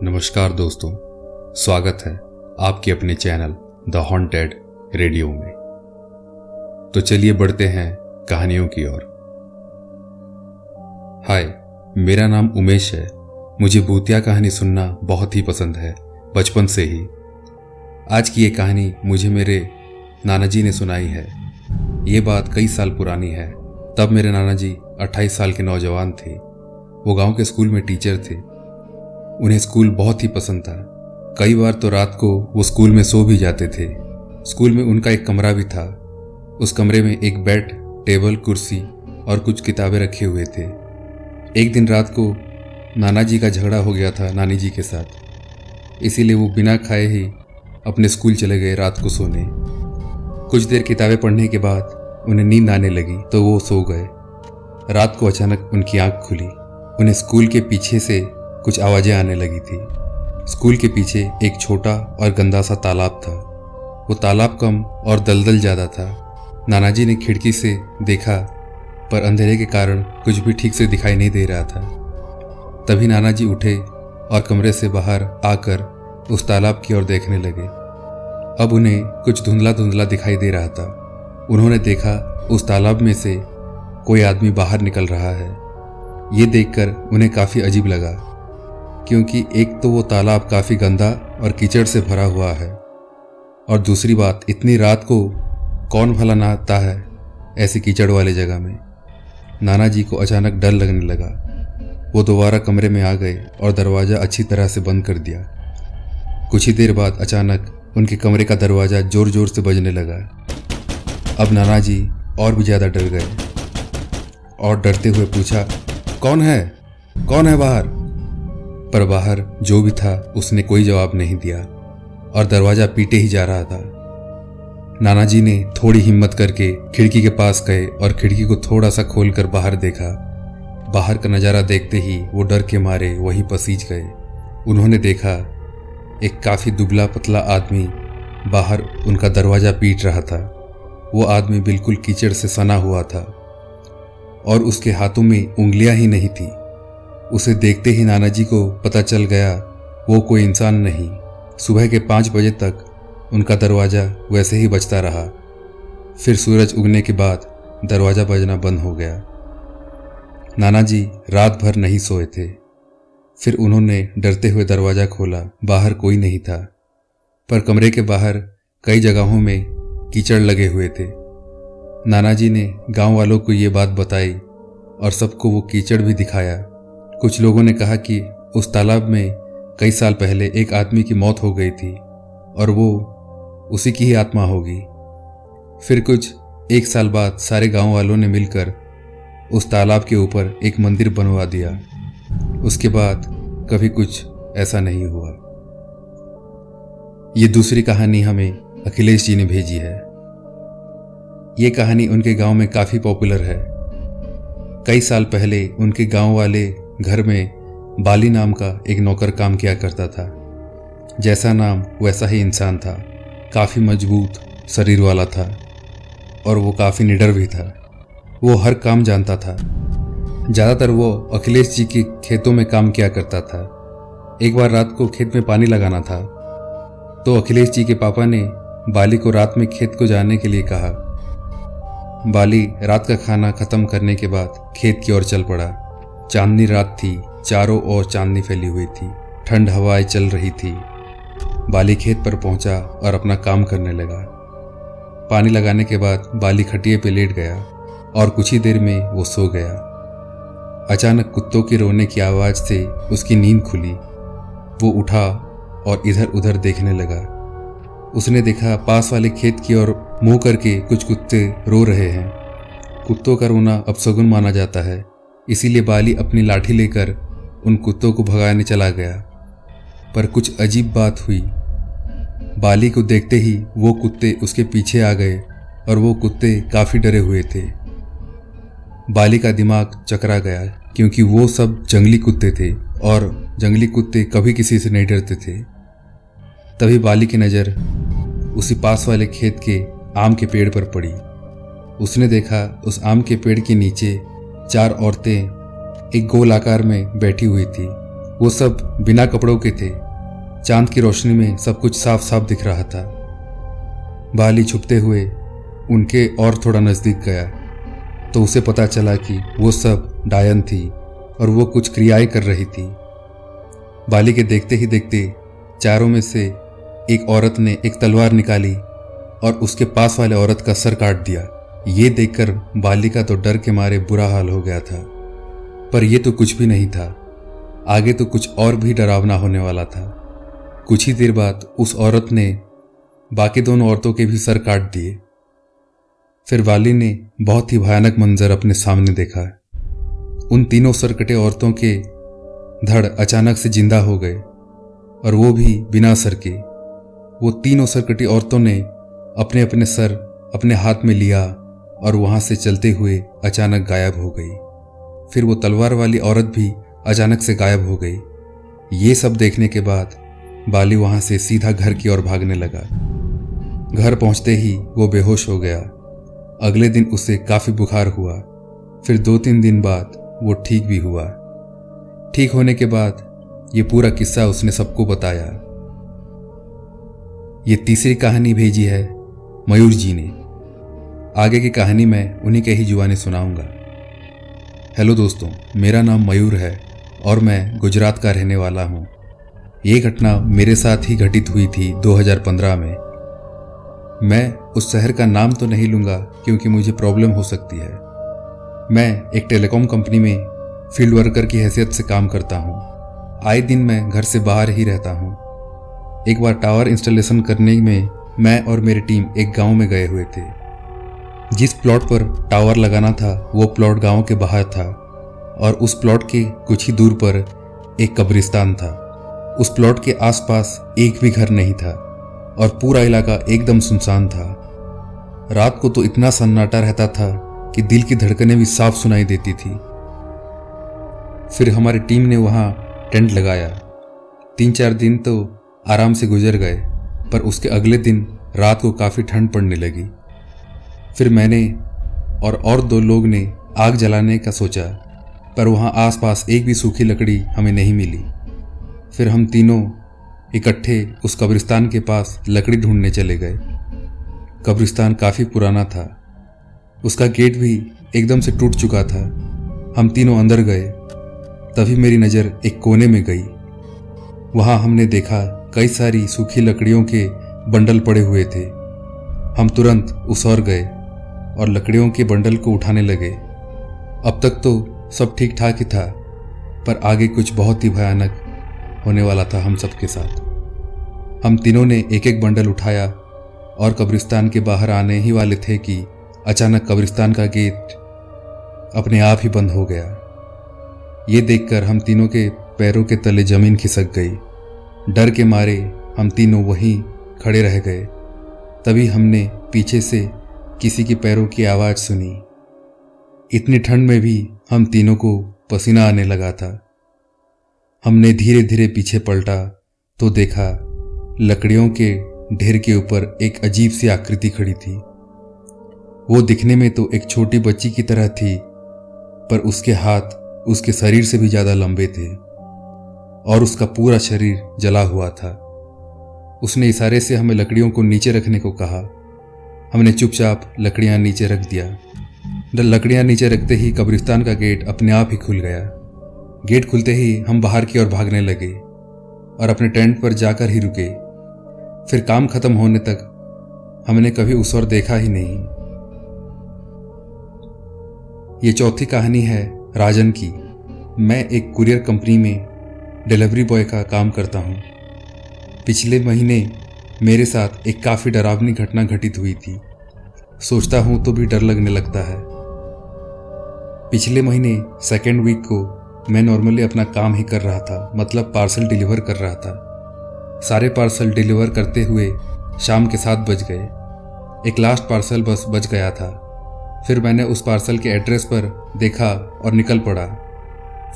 नमस्कार दोस्तों, स्वागत है आपके अपने चैनल द हॉन्टेड रेडियो में। तो चलिए बढ़ते हैं कहानियों की ओर। हाय, मेरा नाम उमेश है। मुझे भूतिया कहानी सुनना बहुत ही पसंद है, बचपन से ही। आज की ये कहानी मुझे मेरे नाना जी ने सुनाई है। ये बात कई साल पुरानी है। तब मेरे नाना जी 28 साल के नौजवान थे। वो गांव के स्कूल में टीचर थे। उन्हें स्कूल बहुत ही पसंद था। कई बार तो रात को वो स्कूल में सो भी जाते थे। स्कूल में उनका एक कमरा भी था। उस कमरे में एक बेड, टेबल, कुर्सी और कुछ किताबें रखे हुए थे। एक दिन रात को नाना जी का झगड़ा हो गया था नानी जी के साथ, इसीलिए वो बिना खाए ही अपने स्कूल चले गए रात को सोने। कुछ देर किताबें पढ़ने के बाद उन्हें नींद आने लगी तो वो सो गए। रात को अचानक उनकी आंख खुली। उन्हें स्कूल के पीछे से कुछ आवाजें आने लगी थी। स्कूल के पीछे एक छोटा और गंदा सा तालाब था। वो तालाब कम और दलदल ज़्यादा था। नाना जी ने खिड़की से देखा, पर अंधेरे के कारण कुछ भी ठीक से दिखाई नहीं दे रहा था। तभी नाना जी उठे और कमरे से बाहर आकर उस तालाब की ओर देखने लगे। अब उन्हें कुछ धुंधला धुंधला दिखाई दे रहा था। उन्होंने देखा उस तालाब में से कोई आदमी बाहर निकल रहा है। ये देखकर उन्हें काफ़ी अजीब लगा, क्योंकि एक तो वो तालाब काफ़ी गंदा और कीचड़ से भरा हुआ है, और दूसरी बात, इतनी रात को कौन भला नहाता है ऐसी कीचड़ वाली जगह में। नाना जी को अचानक डर लगने लगा। वो दोबारा कमरे में आ गए और दरवाज़ा अच्छी तरह से बंद कर दिया। कुछ ही देर बाद अचानक उनके कमरे का दरवाज़ा ज़ोर ज़ोर से बजने लगा। अब नाना जी और भी ज़्यादा डर गए और डरते हुए पूछा, कौन है बाहर? पर बाहर जो भी था उसने कोई जवाब नहीं दिया और दरवाजा पीटे ही जा रहा था। नाना जी ने थोड़ी हिम्मत करके खिड़की के पास गए और खिड़की को थोड़ा सा खोलकर बाहर देखा। बाहर का नज़ारा देखते ही वो डर के मारे वहीं पसीज गए। उन्होंने देखा एक काफ़ी दुबला पतला आदमी बाहर उनका दरवाज़ा पीट रहा था। वो आदमी बिल्कुल कीचड़ से सना हुआ था और उसके हाथों में उंगलियां ही नहीं थी। उसे देखते ही नाना जी को पता चल गया वो कोई इंसान नहीं। सुबह के 5 बजे तक उनका दरवाज़ा वैसे ही बजता रहा। फिर सूरज उगने के बाद दरवाज़ा बजना बंद हो गया। नाना जी रात भर नहीं सोए थे। फिर उन्होंने डरते हुए दरवाज़ा खोला। बाहर कोई नहीं था, पर कमरे के बाहर कई जगहों में कीचड़ लगे हुए थे। नाना जी ने गांव वालों को ये बात बताई और सबको वो कीचड़ भी दिखाया। कुछ लोगों ने कहा कि उस तालाब में कई साल पहले एक आदमी की मौत हो गई थी और वो उसी की ही आत्मा होगी। फिर कुछ 1 साल बाद सारे गांव वालों ने मिलकर उस तालाब के ऊपर एक मंदिर बनवा दिया। उसके बाद कभी कुछ ऐसा नहीं हुआ। ये दूसरी कहानी हमें अखिलेश जी ने भेजी है। ये कहानी उनके गांव में काफ़ी पॉपुलर है। कई साल पहले उनके गांव वाले घर में बाली नाम का एक नौकर काम किया करता था। जैसा नाम वैसा ही इंसान था। काफ़ी मजबूत शरीर वाला था और वो काफ़ी निडर भी था। वो हर काम जानता था। ज़्यादातर वो अखिलेश जी के खेतों में काम किया करता था। एक बार रात को खेत में पानी लगाना था तो अखिलेश जी के पापा ने बाली को रात में खेत को जाने के लिए कहा। बाली रात का खाना खत्म करने के बाद खेत की ओर चल पड़ा। चांदनी रात थी, चारों ओर चांदनी फैली हुई थी, ठंड हवाएं चल रही थी। बाली खेत पर पहुंचा और अपना काम करने लगा। पानी लगाने के बाद बाली खटिए पे लेट गया और कुछ ही देर में वो सो गया। अचानक कुत्तों के रोने की आवाज़ से उसकी नींद खुली। वो उठा और इधर उधर देखने लगा। उसने देखा पास वाले खेत की ओर मुंह करके कुछ कुत्ते रो रहे हैं। कुत्तों का रोना अपशगुन माना जाता है, इसीलिए बाली अपनी लाठी लेकर उन कुत्तों को भगाने चला गया। पर कुछ अजीब बात हुई। बाली को देखते ही वो कुत्ते उसके पीछे आ गए और वो कुत्ते काफ़ी डरे हुए थे। बाली का दिमाग चकरा गया, क्योंकि वो सब जंगली कुत्ते थे और जंगली कुत्ते कभी किसी से नहीं डरते थे। तभी बाली की नज़र उसी पास वाले खेत के आम के पेड़ पर पड़ी। उसने देखा उस आम के पेड़ के नीचे 4 औरतें एक गोल आकार में बैठी हुई थी वो सब बिना कपड़ों के थे। चांद की रोशनी में सब कुछ साफ साफ दिख रहा था। बाली छुपते हुए उनके और थोड़ा नजदीक गया तो उसे पता चला कि वो सब डायन थी और वो कुछ क्रियाएं कर रही थी। बाली के देखते ही देखते चारों में से एक औरत ने एक तलवार निकाली और उसके पास वाले औरत का सर काट दिया। ये देखकर बाली का तो डर के मारे बुरा हाल हो गया था। पर यह तो कुछ भी नहीं था, आगे तो कुछ और भी डरावना होने वाला था। कुछ ही देर बाद उस औरत ने बाकी दोनों औरतों के भी सर काट दिए। फिर बाली ने बहुत ही भयानक मंजर अपने सामने देखा। उन तीनों सरकटे औरतों के धड़ अचानक से जिंदा हो गए और वो भी बिना सर के। वो तीनों सरकटी औरतों ने अपने अपने सर अपने हाथ में लिया और वहां से चलते हुए अचानक गायब हो गई। फिर वो तलवार वाली औरत भी अचानक से गायब हो गई। ये सब देखने के बाद बाली वहां से सीधा घर की ओर भागने लगा। घर पहुंचते ही वो बेहोश हो गया। अगले दिन उसे काफी बुखार हुआ। फिर 2-3 दिन बाद वो ठीक भी हुआ। ठीक होने के बाद ये पूरा किस्सा उसने सबको बताया। ये तीसरी कहानी भेजी है मयूर जी ने। आगे की कहानी मैं उन्हीं के ही जुबानी सुनाऊंगा। हेलो दोस्तों, मेरा नाम मयूर है और मैं गुजरात का रहने वाला हूँ। ये घटना मेरे साथ ही घटित हुई थी 2015 में। मैं उस शहर का नाम तो नहीं लूँगा क्योंकि मुझे प्रॉब्लम हो सकती है। मैं एक टेलीकॉम कंपनी में फील्ड वर्कर की हैसियत से काम करता हूँ। आए दिन मैं घर से बाहर ही रहता हूँ। एक बार टावर इंस्टॉलेशन करने में मैं और मेरी टीम एक गांव में गए हुए थे। जिस प्लॉट पर टावर लगाना था वो प्लॉट गांव के बाहर था और उस प्लॉट के कुछ ही दूर पर एक कब्रिस्तान था। उस प्लॉट के आसपास एक भी घर नहीं था और पूरा इलाका एकदम सुनसान था। रात को तो इतना सन्नाटा रहता था कि दिल की धड़कनें भी साफ सुनाई देती थी। फिर हमारी टीम ने वहां टेंट लगाया। 3-4 दिन तो आराम से गुजर गए, पर उसके अगले दिन रात को काफ़ी ठंड पड़ने लगी। फिर मैंने और 2 लोग ने आग जलाने का सोचा, पर वहाँ आसपास एक भी सूखी लकड़ी हमें नहीं मिली। फिर हम तीनों इकट्ठे उस कब्रिस्तान के पास लकड़ी ढूंढने चले गए। कब्रिस्तान काफ़ी पुराना था। उसका गेट भी एकदम से टूट चुका था। हम तीनों अंदर गए, तभी मेरी नज़र एक कोने में गई। वहाँ हमने देखा कई सारी सूखी लकड़ियों के बंडल पड़े हुए थे। हम तुरंत उस ओर गए और लकड़ियों के बंडल को उठाने लगे। अब तक तो सब ठीक ठाक ही था, पर आगे कुछ बहुत ही भयानक होने वाला था हम सबके साथ। हम तीनों ने एक एक बंडल उठाया और कब्रिस्तान के बाहर आने ही वाले थे कि अचानक कब्रिस्तान का गेट अपने आप ही बंद हो गया। ये देखकर हम तीनों के पैरों के तले जमीन खिसक गई। डर के मारे हम तीनों वहीं खड़े रह गए। तभी हमने पीछे से किसी के पैरों की आवाज़ सुनी। इतनी ठंड में भी हम तीनों को पसीना आने लगा था। हमने धीरे धीरे पीछे पलटा तो देखा लकड़ियों के ढेर के ऊपर एक अजीब सी आकृति खड़ी थी। वो दिखने में तो एक छोटी बच्ची की तरह थी, पर उसके हाथ उसके शरीर से भी ज्यादा लंबे थे और उसका पूरा शरीर जला हुआ था। उसने इशारे से हमें लकड़ियों को नीचे रखने को कहा। हमने चुपचाप लकड़ियां नीचे रख दिया। लकड़ियां नीचे रखते ही कब्रिस्तान का गेट अपने आप ही खुल गया। गेट खुलते ही हम बाहर की ओर भागने लगे और अपने टेंट पर जाकर ही रुके। फिर काम खत्म होने तक हमने कभी उस ओर देखा ही नहीं। ये चौथी कहानी है राजन की। मैं एक कुरियर कंपनी में डिलीवरी बॉय का काम करता हूँ। पिछले महीने मेरे साथ एक काफ़ी डरावनी घटना घटित हुई थी। सोचता हूँ तो भी डर लगने लगता है। पिछले महीने 2nd वीक को मैं नॉर्मली अपना काम ही कर रहा था, मतलब पार्सल डिलीवर कर रहा था। सारे पार्सल डिलीवर करते हुए शाम के 7 बज गए। एक लास्ट पार्सल बस बच गया था। फिर मैंने उस पार्सल के एड्रेस पर देखा और निकल पड़ा।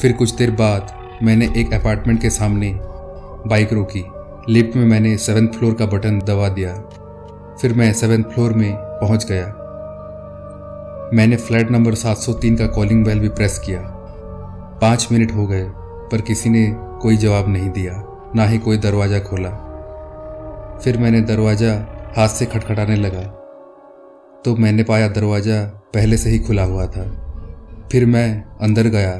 फिर कुछ देर बाद मैंने एक अपार्टमेंट के सामने बाइक रोकी। लिफ्ट में मैंने 7th फ्लोर का बटन दबा दिया। फिर मैं 7th फ्लोर में पहुंच गया। मैंने फ्लैट नंबर 703 का कॉलिंग बेल भी प्रेस किया। 5 मिनट हो गए, पर किसी ने कोई जवाब नहीं दिया, ना ही कोई दरवाज़ा खोला। फिर मैंने दरवाज़ा हाथ से खटखटाने लगा तो मैंने पाया दरवाज़ा पहले से ही खुला हुआ था। फिर मैं अंदर गया।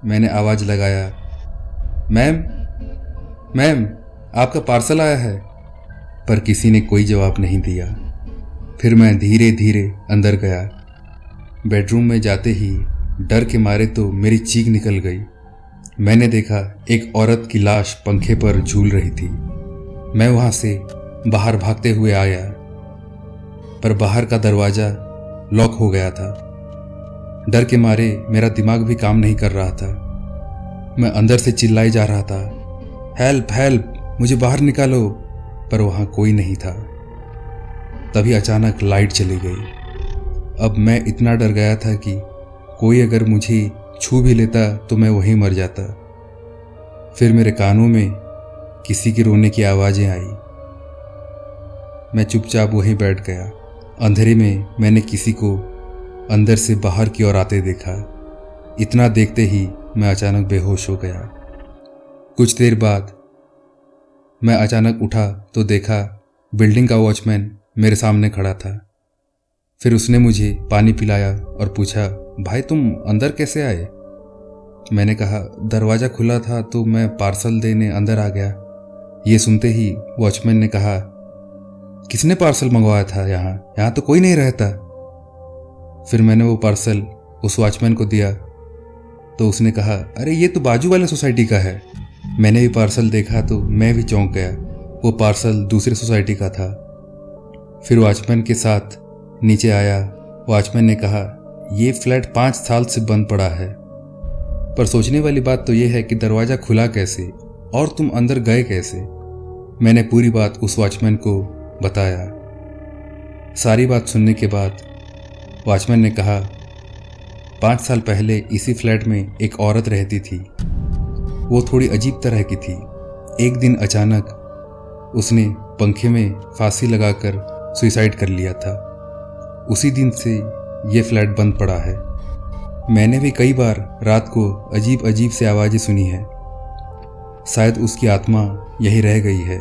मैंने आवाज़ लगाया, मैम मैम, आपका पार्सल आया है। पर किसी ने कोई जवाब नहीं दिया। फिर मैं धीरे धीरे अंदर गया। बेडरूम में जाते ही डर के मारे तो मेरी चीख निकल गई। मैंने देखा एक औरत की लाश पंखे पर झूल रही थी। मैं वहां से बाहर भागते हुए आया, पर बाहर का दरवाज़ा लॉक हो गया था। डर के मारे मेरा दिमाग भी काम नहीं कर रहा था। मैं अंदर से चिल्लाई जा रहा था, हेल्प हेल्प, मुझे बाहर निकालो, पर वहां कोई नहीं था। तभी अचानक लाइट चली गई। अब मैं इतना डर गया था कि कोई अगर मुझे छू भी लेता तो मैं वहीं मर जाता। फिर मेरे कानों में किसी के रोने की आवाज़ें आई। मैं चुपचाप वहीं बैठ गया। अंधेरे में मैंने किसी को अंदर से बाहर की ओर आते देखा। इतना देखते ही मैं अचानक बेहोश हो गया। कुछ देर बाद मैं अचानक उठा तो देखा बिल्डिंग का वॉचमैन मेरे सामने खड़ा था। फिर उसने मुझे पानी पिलाया और पूछा, भाई तुम अंदर कैसे आए? मैंने कहा, दरवाज़ा खुला था तो मैं पार्सल देने अंदर आ गया। ये सुनते ही वॉचमैन ने कहा, किसने पार्सल मंगवाया था? यहाँ तो कोई नहीं रहता। फिर मैंने वो पार्सल उस वॉचमैन को दिया तो उसने कहा, अरे ये तो बाजू वाले सोसाइटी का है। मैंने भी पार्सल देखा तो मैं भी चौंक गया। वो पार्सल दूसरे सोसाइटी का था। फिर वॉचमैन के साथ नीचे आया। वॉचमैन ने कहा, ये फ्लैट 5 साल से बंद पड़ा है। पर सोचने वाली बात तो ये है कि दरवाज़ा खुला कैसे और तुम अंदर गए कैसे? मैंने पूरी बात उस वॉचमैन को बताया। सारी बात सुनने के बाद वॉचमैन ने कहा, 5 साल पहले इसी फ्लैट में एक औरत रहती थी। वो थोड़ी अजीब तरह की थी। एक दिन अचानक उसने पंखे में फांसी लगाकर सुसाइड कर लिया था। उसी दिन से ये फ्लैट बंद पड़ा है। मैंने भी कई बार रात को अजीब अजीब से आवाज़ें सुनी है। शायद उसकी आत्मा यहीं रह गई है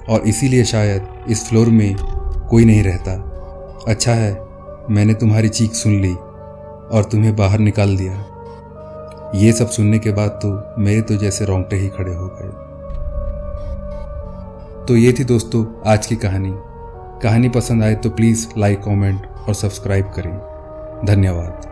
और इसीलिए शायद इस फ्लोर में कोई नहीं रहता। अच्छा है मैंने तुम्हारी चीख सुन ली और तुम्हें बाहर निकाल दिया। ये सब सुनने के बाद तो मेरे तो जैसे रोंगटे ही खड़े हो गए। तो ये थी दोस्तों आज की कहानी पसंद आए तो प्लीज़ लाइक, कमेंट और सब्सक्राइब करें। धन्यवाद।